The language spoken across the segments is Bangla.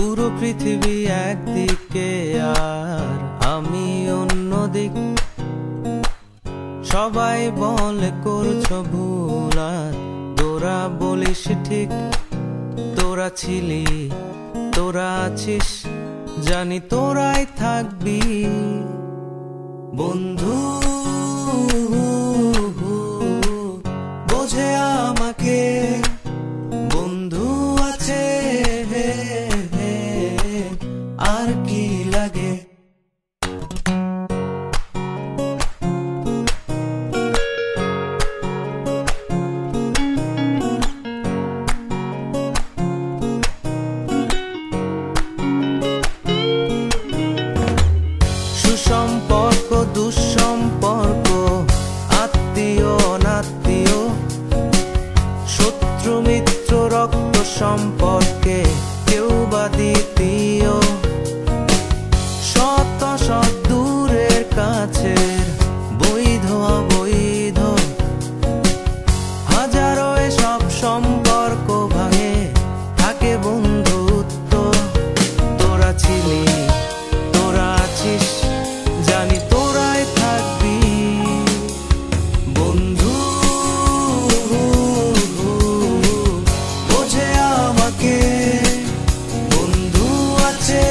পুরো পৃথিবী একদিকে আর আমি অন্যদিক। সবাই বলে করছো ভুল আর তোরা বলিস ঠিক। তোরা ছিলি, তোরা আছিস, জানি তোরাই থাকবি বন্ধু। বোঝে আমাকে বন্ধু আছে, আর কি লাগে। সুসম্পর্ক দুঃসম্পর্ক, আত্মীয় অনাত্মীয়, শত্রু মিত্র রক্ত সম্পর্কে কেউ বা দ্বিতীয়। শত শত দূরের কাছের, বৈধ অবৈধ, হাজারো এসব সম্পর্ক ভাঙে, থাকে বন্ধুত্ব। তোরা ছিলি, তোরা আছিস, জানি তোরাই থাকবি বন্ধু। বোঝে আমাকে বন্ধু আছে,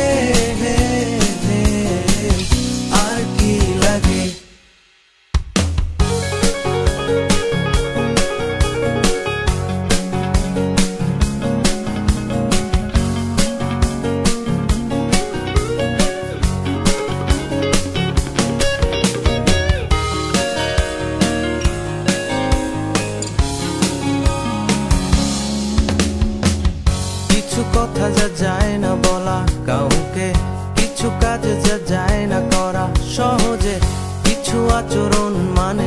আর কি লাগে। কিছু কথা যা যায় না বলা কাউকে, কিছু কাজ যা যায় না করা সহজে, কিছু আচরণ মানে